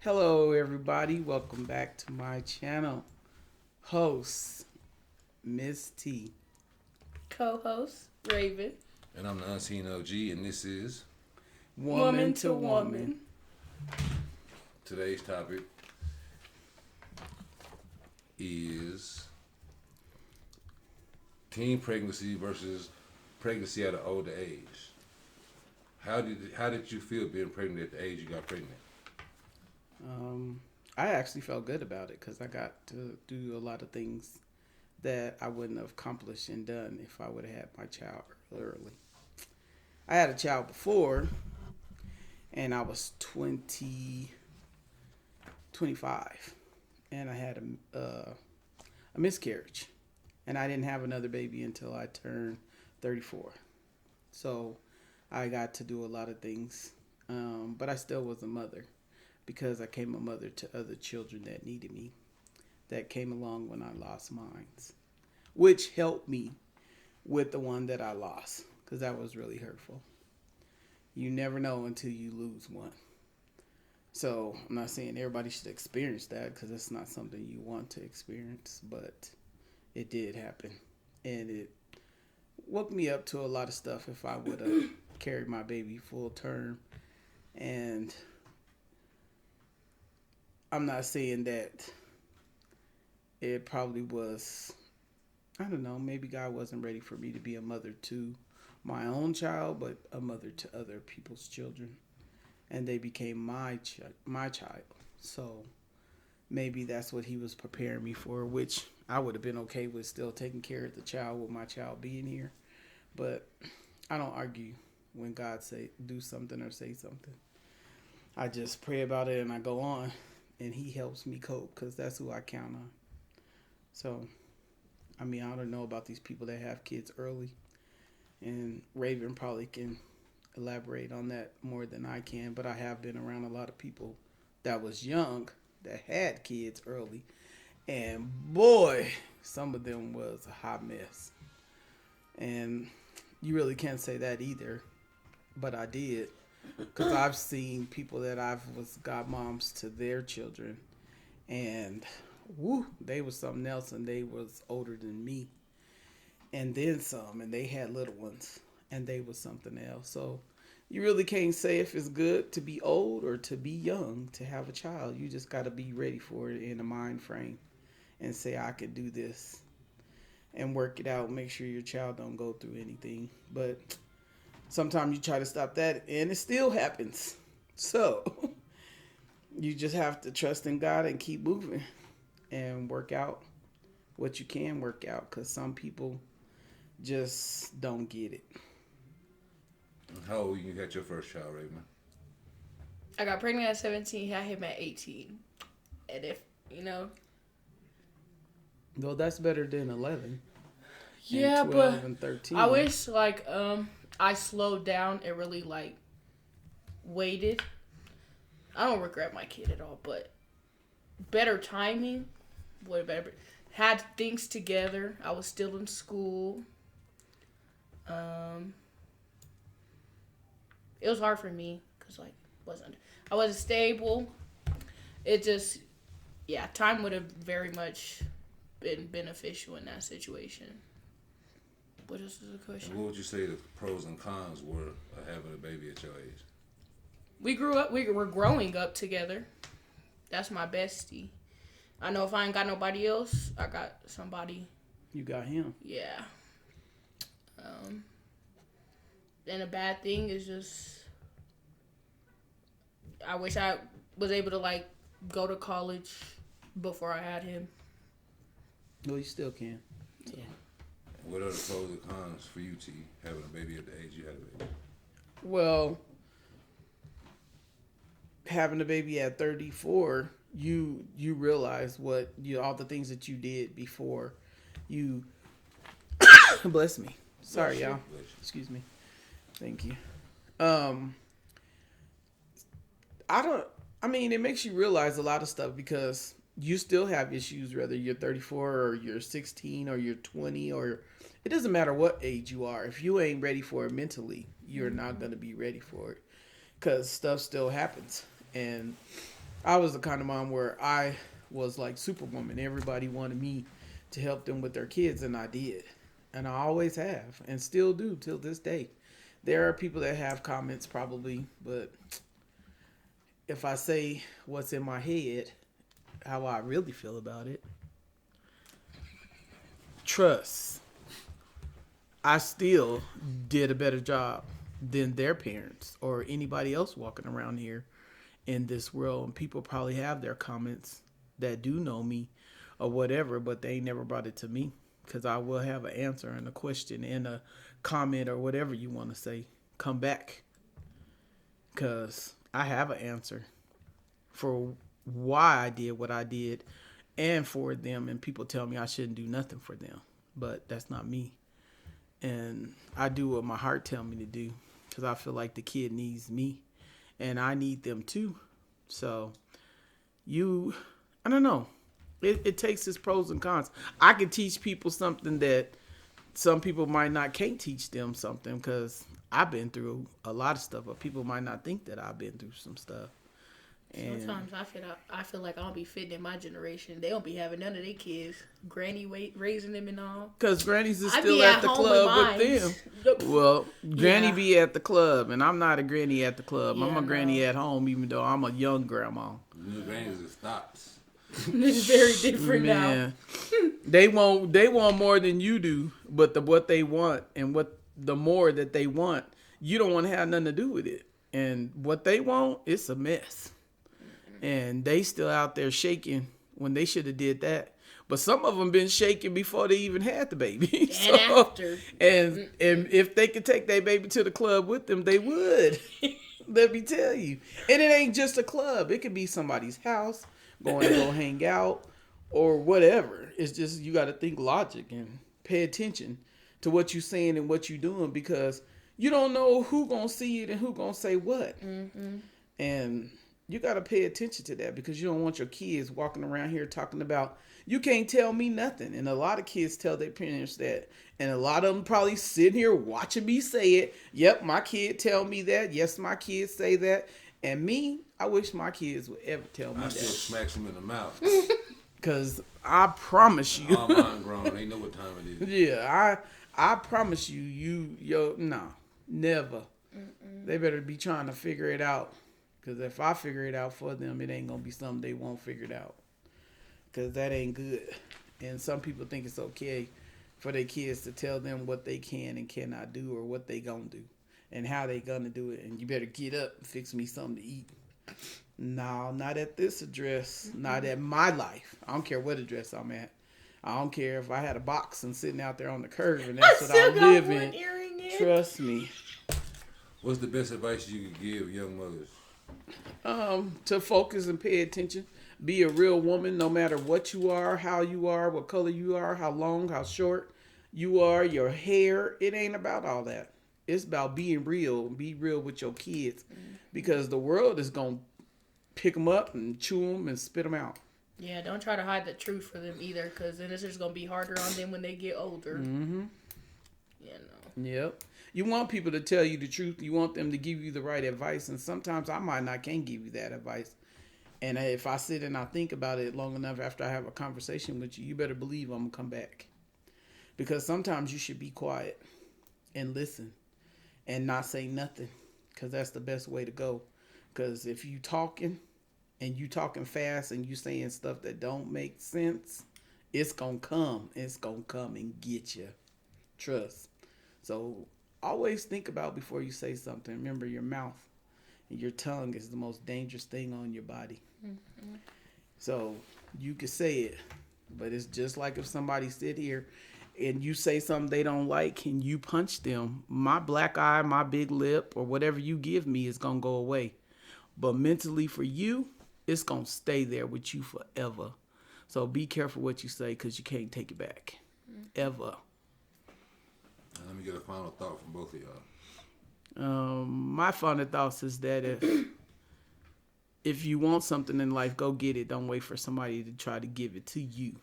Hello, everybody. Welcome back to my channel. Host, Ms.T. Co-host Raven. And I'm the Unseen OG, and this is Woman to Woman. today's topic is teen pregnancy versus pregnancy at an older age. How did you feel being pregnant at the age you got pregnant? I actually felt good about it because I got to do a lot of things that I wouldn't have accomplished and done if I would have had my child early. I had a child before, and I was 25, and I had a miscarriage, and I didn't have another baby until I turned 34. So I got to do a lot of things, but I still was a mother because I came a mother to other children that needed me, that came along when I lost mine, which helped me with the one that I lost because that was really hurtful. You never know until you lose one. So I'm not saying everybody should experience that because it's not something you want to experience, but it did happen. And it woke me up to a lot of stuff if I would have carried my baby full term. And I'm not saying that it probably was, I don't know, maybe God wasn't ready for me to be a mother to my own child, but a mother to other people's children. And they became my child. So maybe that's what he was preparing me for, which I would have been okay with still taking care of the child with my child being here. But I don't argue when God say do something or say something. I just pray about it and I go on, and he helps me cope because that's who I count on. So, I mean, I don't know about these people that have kids early, and Raven probably can elaborate on that more than I can, but I have been around a lot of people that was young that had kids early, and boy, some of them was a hot mess. And you really can't say that either, but I did, because I've seen people that I've was godmoms to their children, and woo, they was something else, and they was older than me, and then some, and they had little ones, and they was something else. So you really can't say if it's good to be old or to be young to have a child. You just got to be ready for it in a mind frame and say, I can do this, and work it out. Make sure your child don't go through anything. But sometimes you try to stop that and it still happens. So you just have to trust in God and keep moving and work out what you can work out, because some people just don't get it. How old you got your first child, Raven? I got pregnant at 17. Had him at 18. And if, you know. Well, that's better than 11. Yeah, and 12 but and 13. I wish, I slowed down and really, waited. I don't regret my kid at all, but better timing. Way better. Had things together. I was still in school. It was hard for me because I wasn't stable. It just, yeah, time would have very much been beneficial in that situation. What else is the question? And what would you say the pros and cons were of having a baby at your age? We grew up. We were growing up together. That's my bestie. I know if I ain't got nobody else, I got somebody. You got him. Yeah. And a bad thing is just, I wish I was able to go to college before I had him. Well, you still can. So. Yeah. What are the pros and cons for you, T, having a baby at the age you had a baby? Well, having a baby at 34, you realize all the things that you did before you. Bless me. Sorry, y'all. Excuse me. Thank you. It makes you realize a lot of stuff because you still have issues, whether you're 34 or you're 16 or you're 20, or it doesn't matter what age you are. If you ain't ready for it mentally, you're not going to be ready for it because stuff still happens. And I was the kind of mom where I was like Superwoman. Everybody wanted me to help them with their kids, and I did. And I always have, and still do till this day. There are people that have comments probably, but if I say what's in my head, how I really feel about it, trust. I still did a better job than their parents or anybody else walking around here in this world. And people probably have their comments that do know me or whatever, but they ain't never brought it to me because I will have an answer and a question and a comment or whatever you want to say. Come back because I have an answer for why I did what I did and for them. And people tell me I shouldn't do nothing for them, but that's not me. And I do what my heart tell me to do because I feel like the kid needs me and I need them too. So I don't know. It takes its pros and cons. I can teach people something that some people might not can't teach them something because I've been through a lot of stuff, but people might not think that I've been through some stuff. And Sometimes I feel like I don't be fitting in my generation. They don't be having none of their kids. Granny raising them and all. because grannies is I still be at at the home club with with them. mine. Well, granny Yeah. be at the club, and I'm not a granny at the club. I'm Yeah, a granny no. at home, even though I'm a young grandma. New grannies it stops. It's very different now. Man, they want more than you do, but what they want and what the more that they want, you don't want to have nothing to do with it. And what they want, it's a mess. And they still out there shaking when they should have did that. But some of them been shaking before they even had the baby. And after. And if they could take their baby to the club with them, they would. Let me tell you. And it ain't just a club. It could be somebody's house, going to go hang out, or whatever. It's just you got to think logic and pay attention to what you're saying and what you're doing because you don't know who gonna see it and who gonna say what. And you got to pay attention to that because you don't want your kids walking around here talking about, you can't tell me nothing. And a lot of kids tell their parents that. And a lot of them probably sitting here watching me say it. Yep, my kid tell me that. Yes, my kids say that. And me, I wish my kids would ever tell me I still that. smacks them in the mouth. Because I promise you. All mine grown. They know what time it is. Yeah, I promise you, no, never. They better be trying to figure it out. Because if I figure it out for them, it ain't going to be something they won't figure it out. Because that ain't good. And some people think it's okay for their kids to tell them what they can and cannot do or what they going to do and how they going to do it. And you better get up and fix me something to eat. No, not at this address. Not at my life. I don't care what address I'm at. I don't care if I had a box and sitting out there on the curb and that's what I live in. Trust me. What's the best advice you could give young mothers? To focus and pay attention. Be a real woman no matter what you are, how you are, what color you are, how long, how short you are, your hair. It ain't about all that. It's about being real. Be real with your kids because the world is going to pick them up and chew them and spit them out. Yeah, don't try to hide the truth for them either because then it's just going to be harder on them when they get older. Mm-hmm. You know. Yep. You want people to tell you the truth. You want them to give you the right advice. And sometimes I might not can give you that advice. And if I sit and I think about it long enough after I have a conversation with you, you better believe I'm going to come back. Because sometimes you should be quiet and listen and not say nothing. Because that's the best way to go. Because if you talking and you talking fast and you saying stuff that don't make sense, it's going to come. It's going to come and get you. Trust. So always think about before you say something. Remember, your mouth and your tongue is the most dangerous thing on your body. Mm-hmm. So you can say it, but it's just like if somebody sit here and you say something they don't like and you punch them, my black eye, my big lip, or whatever you give me is going to go away. But mentally for you, it's going to stay there with you forever. So be careful what you say because you can't take it back. Ever. Let me get a final thought from both of y'all. My final thoughts is that if you want something in life, go get it. Don't wait for somebody to try to give it to you.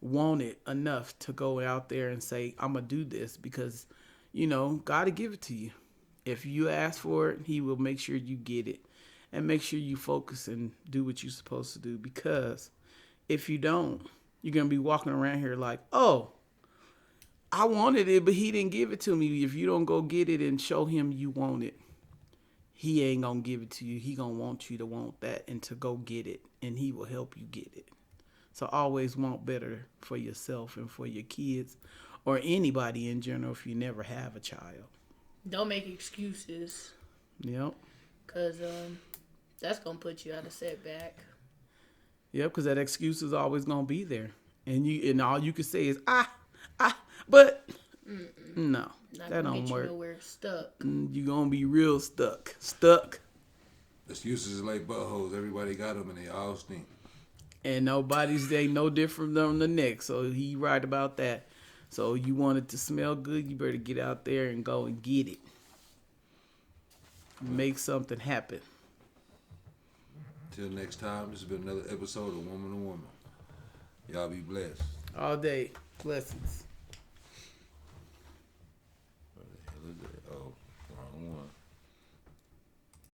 Want it enough to go out there and say, I'm going to do this because, God will give it to you. If you ask for it, he will make sure you get it. and make sure you focus and do what you're supposed to do. Because if you don't, you're going to be walking around here like, oh, I wanted it, but he didn't give it to me. If you don't go get it and show him you want it, he ain't going to give it to you. He going to want you to want that and to go get it, and he will help you get it. So always want better for yourself and for your kids or anybody in general if you never have a child. Don't make excuses. Yep. Because that's going to put you out of setback. Yep, because that excuse is always going to be there. And all you can say is, but no, Not that gonna don't get work. You nowhere, stuck. You're going to be real stuck. Stuck. Excuses is like buttholes. Everybody got them and they all stink. And nobody's they no different than the next. So he right about that. So you want it to smell good, you better get out there and go and get it. Make something happen. Till next time, this has been another episode of Woman to Woman. Y'all be blessed. All day. Blessings.